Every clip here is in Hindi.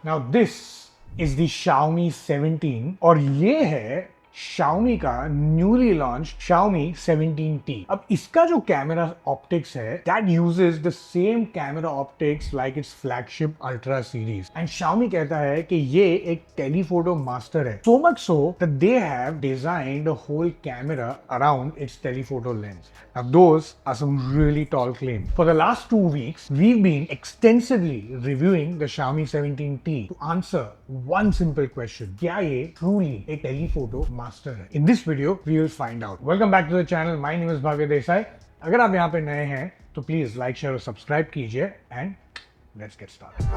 Now this is the Xiaomi 17 और ये है Xiaomi का न्यूली लॉन्च Xiaomi 17T। अब इसका जो कैमरा ऑप्टिक्स है that uses the same camera optics like its flagship Ultra series and Xiaomi कहता है कि ये एक telephoto master है, so much so that they have designed a whole camera around its telephoto lens. Now those are some really tall claims. For the last 2 weeks we've been extensively reviewing the Xiaomi 17T to answer one simple question: क्या ये truly एक telephoto master है? In this video we will find out. Welcome back to the channel. My name is Bhavya Desai. अगर आप यहाँ पे नए हैं तो प्लीज लाइक शेयर और सब्सक्राइब कीजिए एंड लेट्स गेट स्टार्टेड।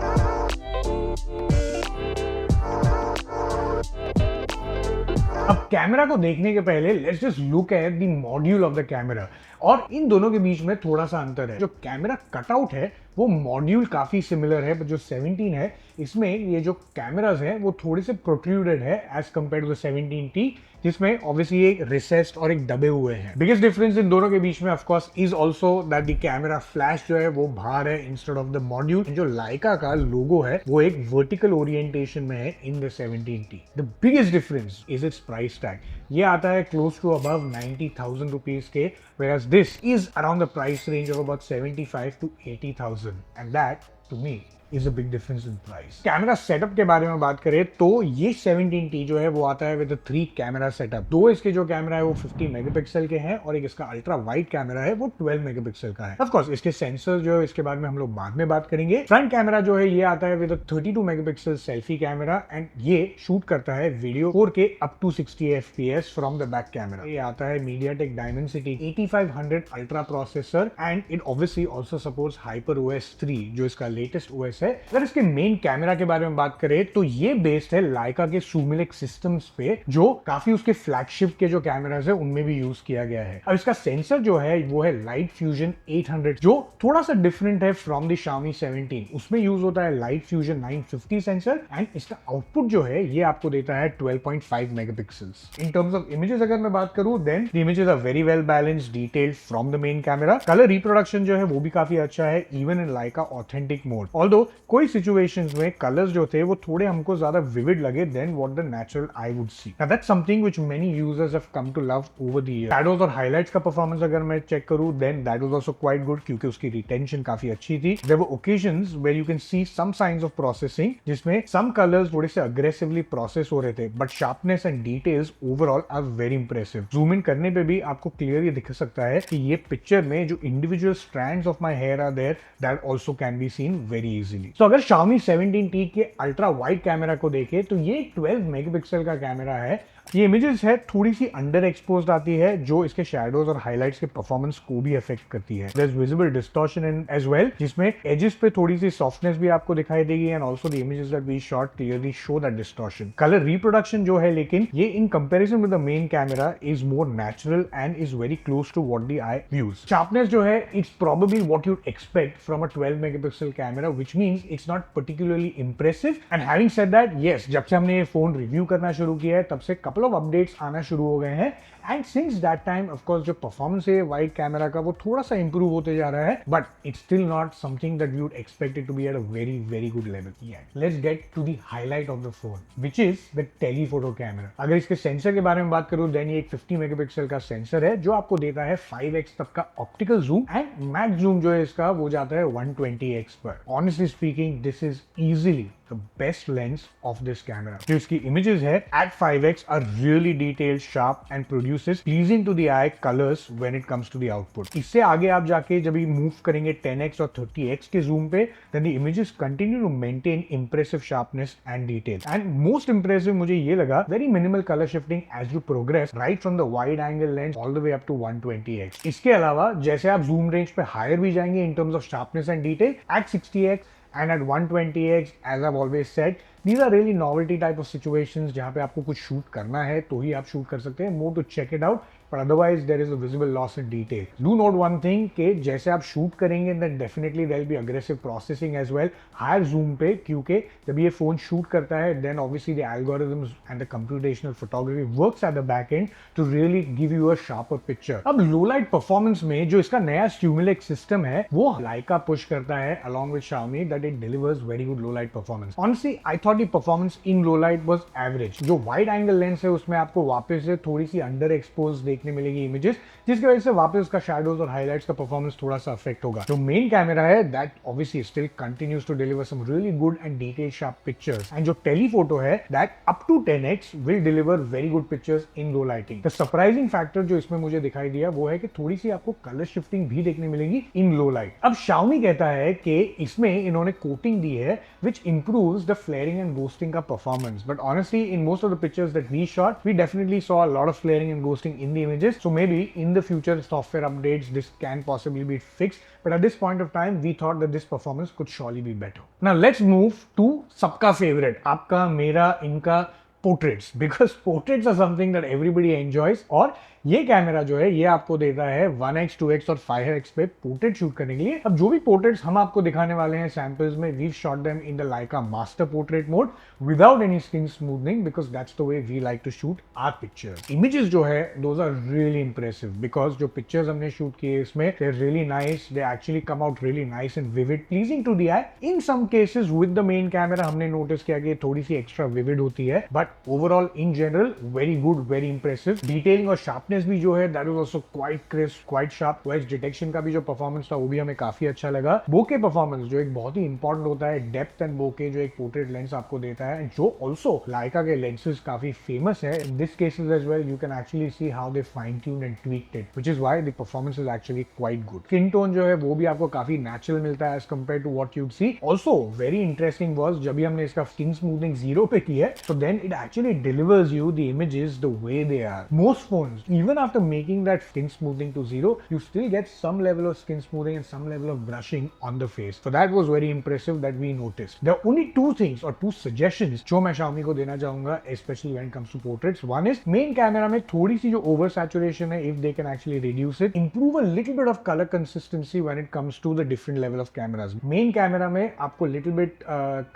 अब कैमरा को देखने के पहले let's just look at the module of the camera. और इन दोनों के बीच में थोड़ा सा अंतर है। जो कैमरा कटआउट है वो मॉड्यूल काफी सिमिलर है, बट जो 17 है इसमें ये जो कैमरास हैं वो थोड़े से प्रोट्रूडेड है as compare to the 17T, जिसमें ऑब्वियसली एक रिसेस्ड और एक दबे हुए हैं। बिगेस्ट डिफरेंस इन दोनों के बीच में of course is also that the camera flash जो है वो बाहर है इंस्टेड ऑफ द मॉड्यूल। जो लाइका का लोगो है वो एक वर्टिकल ओरिएंटेशन में है in the 17T। The biggest difference is it's price tag. ये आता है क्लोज टू अबव 90,000 रुपीज के, whereas this is around the price range of about 75 to 80,000, and that to me is a big difference in price. Camera setup के बारे में बात करें तो ये 17T जो है वो आता है विद 3 कैमरा सेटअप। दो इसके जो कैमरा है वो 50 मेगापिक्सल के हैं और एक इसका अल्ट्रा वाइड कैमरा है वो 12 मेगापिक्सल का है। ऑफ कोर्स इसके सेंसर जो है इसके बारे में हम लोग बाद में बात करेंगे। फ्रंट कैमरा जो है ये आता है with 32 megapixel selfie camera and ये शूट करता है video 4K up to 60 FPS from the back camera. ये आता है MediaTek Dimensity 8500 ultra processor and it obviously also supports HyperOS 3 जो इसका लेटेस्ट OS है। अगर इसके मेन कैमरा के बारे में बात करें तो ये बेस्ड है लाइका के सुमिलिक सिस्टम्स पे, जो काफी उसके फ्लैगशिप के जो कैमरास है उनमें भी यूज किया गया है। अब इसका सेंसर जो है वो है लाइट फ्यूजन 800 जो थोड़ा सा डिफरेंट है फ्रॉम द Xiaomi 17। उसमें यूज होता है लाइट फ्यूजन 950 सेंसर एंड इसका आउटपुट जो है ये आपको देता है 12.5 megapixels. In terms of images अगर मैं बात करूं then the images are very well balanced detailed from the main camera. Colour reproduction जो है वो भी काफी अच्छा है even in Leica authentic mode. Although कोई सिचुएशंस में कलर्स जो थे वो थोड़े हमको ज्यादा विविड लगे then what the natural I would see. Now that's something which many users have come to love over the year. Shadows और हाइलाइट्स का परफॉर्मेंस अगर मैं चेक करूं then that was also quite good क्योंकि उसकी रिटेंशन काफी अच्छी थी। There were occasions where you can see some signs of processing जिसमें सम कलर्स थोड़े से अग्रेसिवली प्रोसेस हो रहे थे, but sharpness and details overall are very impressive. Zoom in करने पे भी आपको क्लियरली दिख सकता है कि ये पिक्चर में जो individual strands of my hair are there that also can be seen very easily. तो अगर Xiaomi 17T के अल्ट्रा वाइड कैमरा को देखें तो ये 12 मेगापिक्सल का कैमरा है। ये इमेजेस है थोड़ी सी अंडर एक्सपोज्ड आती है जो इसके शैडोज और हाइलाइट्स के परफॉर्मेंस को भी अफेक्ट करती है। There is visible distortion in as well जिसमें एजेस पे थोड़ी सी सॉफ्टनेस भी आपको दिखाई देगी and also the images that we shot clearly show that distortion. Colour reproduction जो है लेकिन ये in comparison with the main camera is more natural and is very close to what the eye views. Sharpness जो है it's probably what you expect from a 12 megapixel camera which means it's not particularly impressive. And having said that yes, जब से हमने ये फोन रिव्यू करना शुरू किया है तब से कपल ऑफ अपडेट्स आना शुरू हो गए हैं and since that time of course जो परफॉर्मेंस है वाइड कैमरा का वो थोड़ा सा इंप्रूव होते जा रहा है, but it's still not something that we would expect it to be at a very very good level. Let's get to the highlight of the phone which is the telephoto camera. अगर इसके सेंसर के बारे में बात करूं देन ये एक 50 मेगापिक्सल का सेंसर है जो आपको देता है 5x तक का optical zoom and max zoom जो है इसका वो जाता है 120x पर। Honestly speaking this is easily the best lens of this camera. जो इसकी images है at 5x are really detailed, sharp and produces pleasing to the eye colors when it comes to the output. इससे आगे आप जाके जब ये move करेंगे 10x और 30x के zoom पे then the images continue to maintain impressive sharpness and detail. And most impressive मुझे ये लगा very minimal color shifting as you progress right from the wide angle lens all the way up to 120x. इसके अलावा जैसे आप zoom range पे higher भी जाएंगे in terms of sharpness and detail at 60x and at 120x, as I've always said, these are really novelty type of situations जहाँ पे आपको कुछ शूट करना है तो ही आप शूट कर सकते हैं। More to check it out but otherwise there is a visible loss in detail. Do note one thing कि जैसे आप शूट करेंगे then definitely there will be aggressive processing as well, higher zoom पे, क्योंकि जब ये फोन शूट करता है then obviously the algorithms and the computational photography works at the back end to really give you a sharper picture. अब low light performance में जो इसका नया Stimulec system है वो Leica push करता है along with Xiaomi that it delivers very good low light performance. Honestly, I thought the performance in low light was average. जो wide angle lens है उसमें आपको वापस से थोड़ी सी अंडर एक्सपोज देखने मिलेगी इमेजेस, जिसकी वजह से वापस उसका शैडोज और हाइलाइट्स का परफॉर्मेंस थोड़ा सा अफेक्ट होगा. जो मेन कैमरा है that obviously still continues to deliver some really good and detail sharp pictures, and जो टेलीफोटो है that up to 10x will deliver very good pictures in low lighting. The surprising factor जो इसमें मुझे दिखाई दिया वो है कि थोड़ी सी आपको कलर शिफ्टिंग भी देखने मिलेगी इन लो लाइट. अब Xiaomi कहता है कि इसमें इन्होंने कोटिंग दी है which improves the flaring and ghosting का performance, but honestly in most of the pictures that we shot we definitely saw a lot of flaring and ghosting in the images, so maybe in the future software updates this can possibly be fixed, but at this point of time we thought that this performance could surely be better. Now let's move to सबका favorite, आपका मेरा इनका, portraits, because portraits are something that everybody enjoys. और ये कैमरा जो है ये आपको देता है 1x 2x और 5x पे पोर्ट्रेट शूट करने के लिए. अब जो भी पोर्ट्रेट्स हम आपको दिखाने वाले हैं सैंपल्स में, we shot them in the Leica master portrait mode without any skin smoothening, because that's the way we like to shoot our pictures. Images जो है those are really impressive, because जो पिक्चर्स हमने शूट किए इसमें they are really nice, they actually come out really nice and vivid, pleasing to the eye. In some cases with the main camera हमने नोटिस किया कि थोड़ी सी एक्स्ट्रा विविड होती है, but overall in general very good, very impressive. Detailing और शार्पनेस भी जो है that was also quite crisp, quite sharp. Voice detection का भी जो परफॉर्मेंस था वो भी हमें काफी अच्छा लगा. बोके परफॉर्मेंस जो एक बहुत ही इंपॉर्टेंट होता है, डेप्थ एंड बोके जो एक पोर्ट्रेट लेंस आपको देता है, जो ऑल्सो Leica के लेंसेज काफी फेमस है. In this cases as well you can actually see how they fine tune and tweaked it, which is why the performance is actually quite good. Skin tone जो है वो भी आपको काफी नेचुरल मिलता है as compare to what you'd see. Also very interesting was जब भी हमने इसका स्किन स्मूथनिंग 0 पे की है, so then it actually delivers you the images the way they are. Most phones, even after making that skin smoothing to 0, you still get some level of skin smoothing and some level of brushing on the face. So that was very impressive that we noticed. There are only two things or two suggestions जो मैं Xiaomi को देना चाहूंगा, especially when it comes to portraits. One is main camera में थोड़ी सी जो over saturation है, if they can actually reduce it, improve a little bit of color consistency when it comes to the different level of cameras. Main camera में आपको little bit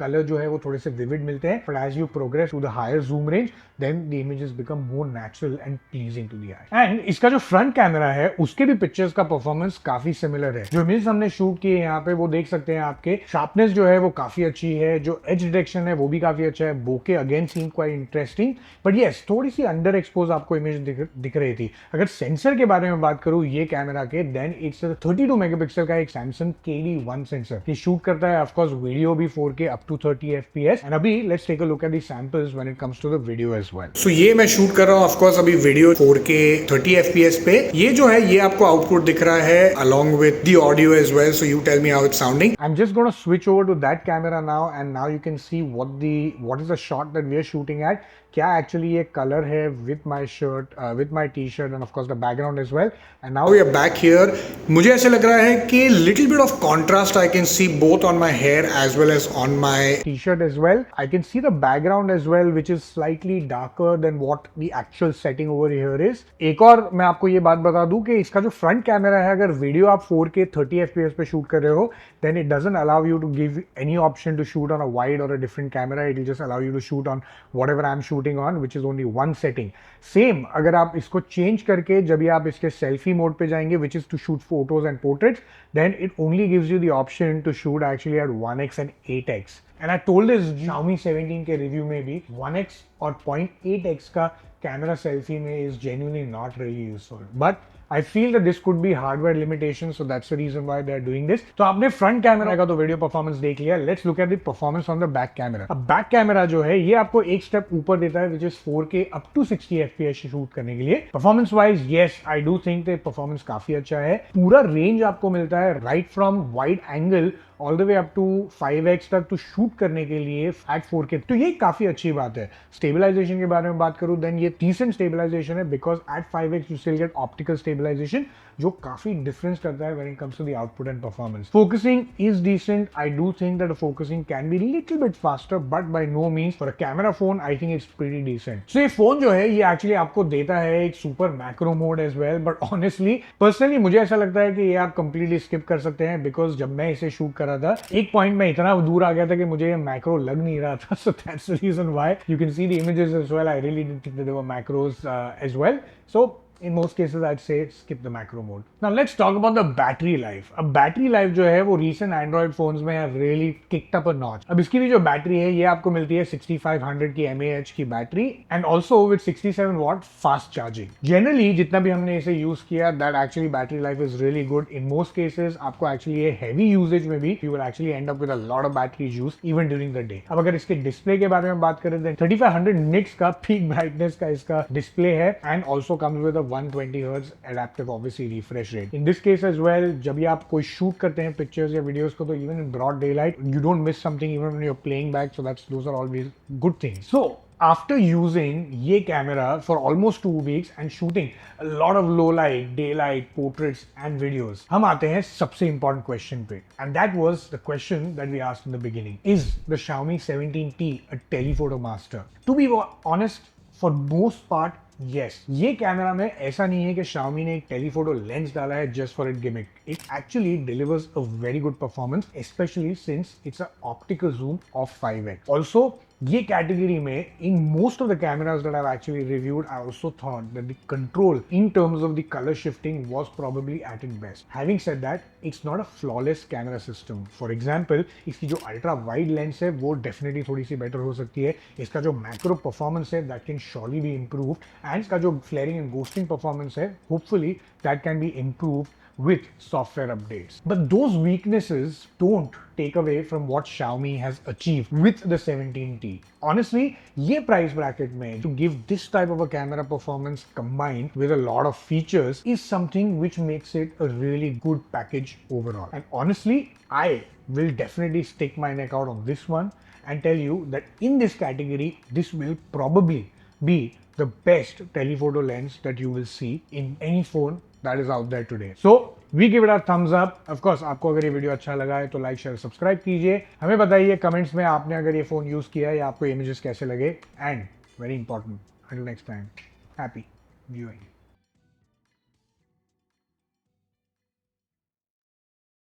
color जो है वो थोड़े से vivid मिलते हैं, but as you progress to the higher zoom range, then the images become more natural and pleasing to the eye. And इसका जो फ्रंट कैमरा है उसके भी पिक्चर्स का परफॉर्मेंस काफी सिमिलर है. जो इमेज हमने शूट किए यहाँ पे वो देख सकते हैं आपके, शार्पनेस जो है वो काफी अच्छी है, जो एज डिटेक्शन है वो भी काफी अच्छा है. Bokeh again seem quite interesting, but yes थोड़ी सी अंडर एक्सपोज आपको इमेज दिख रही थी. अगर सेंसर के बारे में बात करूँ ये कैमरा के, देन इट्स 32 मेगापिक्सल का एक Samsung KD1 सेंसर. ये शूट करता है ऑफकोर्स वीडियो भी 4K up to 30 FPS. And अभी let's take a look at the samples when it comes to the video as well. So ये मैं शूट कर रहा हूँ ऑफकोर्स अभी वीडियो 4K 30 FPS पे. ये जो है ये आपको आउटपुट दिख रहा है along with the audio as well, so you tell me how it's sounding. I'm just going to switch over to that camera now, and now you can see what is the shot that we are shooting at. क्या एक्चुअली ये कलर है with my shirt, with my T shirt and of course the background as well. And now we are back here. मुझे ऐसे लग रहा है कि little bit of contrast I can see both on my hair as well as on my T shirt as well. I can see the background as well which is slightly darker than what the actual setting over here is. एक और मैं आपको ये बात बता दूं कि इसका जो फ्रंट कैमरा है, अगर वीडियो आप 4K 30 FPS पे शूट कर रहे हो, then it doesn't allow you to give any option to shoot on a wide or a different camera. It will just allow you to shoot on whatever I'm shooting on, which is only one setting. Same अगर आप इसको change करके जब भी आप इसके selfie mode पे जाएंगे, which is to shoot photos and portraits, then it only gives you the option to shoot actually at 1x and 8x. And I told this Xiaomi 17 के review में भी 1x और 0.8x का camera selfie में is genuinely not really useful. But I feel that this could be hardware limitation, so that's the reason why they are doing this. तो आपने फ्रंट कैमरा का तो वीडियो परफॉर्मेंस देख लिया. Let's look at the performance on the back camera. अब बैक कैमरा जो है ये आपको एक स्टेप ऊपर देता है, which is 4K up to 60 FPS shoot करने के लिए. Performance wise yes I do think the performance काफी अच्छा है. पूरा रेंज आपको मिलता है right from wide angle all the way up to 5x तक तो शूट करने के लिए एट 4K, तो ये काफी अच्छी बात है। स्टेबलाइजेशन के बारे में बात करूं देन ये डिसेंट स्टेबलाइजेशन है, because at 5x you still get optical stabilisation, जो काफी डिफरेंस करता है when it comes to the output and performance. Focusing is decent, I do think that focusing can be little bit faster, but by no means for a camera phone I think it's pretty decent. So ये फोन जो है ये एक्चुअली आपको देता है एक super macro mode as well, but honestly personally मुझे ऐसा लगता है कि ये आप कंप्लीटली स्किप कर सकते हैं, बिकॉज जब मैं इसे शूट कर रहा था एक पॉइंट में इतना दूर आ गया था कि मुझे मैक्रो लग नहीं रहा था। So that's the reason why you can see the images as well, I really didn't think that there were macros as well. So in most cases I'd say skip the macro mode. Now let's talk about the battery life. अब battery life जो है वो recent Android phones में have really kicked up a notch. अब इसकी भी जो बैटरी है ये आपको मिलती है 6500 की mAh की battery and also with 67 watt fast charging. Generally जितना भी हमने इसे यूज किया that actually battery life is really good. In most cases आपको एक्चुअली ये हैवी यूजेज में भी you will actually and up with a lot of battery use even during the day. अब अगर इसके डिस्प्ले के बारे में बात करें तो 3500 निट्स का पीक ब्राइटनेस का इसका डिस्प्ले है and also comes with 120 Hz adaptive obviously refresh rate. In this case as well, जब भी आप कोई शूट करते हैं पिक्चर्स या वीडियोस को, तो even in broad daylight you don't miss something even when you're playing back, so those are always good things. So after using ये camera for almost 2 weeks and shooting a lot of low light, daylight, portraits and videos, हम आते हैं सबसे important question पे, and that was the question that we asked in the beginning. Is the Xiaomi 17T a telephoto master? To be honest, for most part yes. ये कैमरा में ऐसा नहीं है कि Xiaomi ने एक टेलीफोटो लेंस डाला है just for a gimmick. It actually delivers a very good performance, especially since it's an optical zoom of 5x. Also, ये कैटेगरी में in most of the cameras that I've actually reviewed, I also thought that the control in terms of the color shifting was probably at its best. Having said that, it's not a flawless camera system. For example, इसकी जो ultra wide lens है वो definitely थोड़ी सी better हो सकती है। इसका जो macro performance है that can surely be improved, and इसका जो flaring and ghosting performance है hopefully that can be improved with software updates. But those weaknesses don't take away from what Xiaomi has achieved with the 17T. Honestly, ये price bracket में to give this type of a camera performance combined with a lot of features is something which makes it a really good package overall. And honestly, I will definitely stick my neck out on this one and tell you that in this category, this will probably be the best telephoto lens that you will see in any phone that is out there today. So we give it a thumbs up. Of course, आपको अगर ये वीडियो अच्छा लगा है तो लाइक शेयर सब्सक्राइब कीजिए। हमें बताइए कमेंट्स में आपने अगर ये फोन यूज किया है या आपको इमेजेस कैसे लगे, and very important, until next time, happy viewing.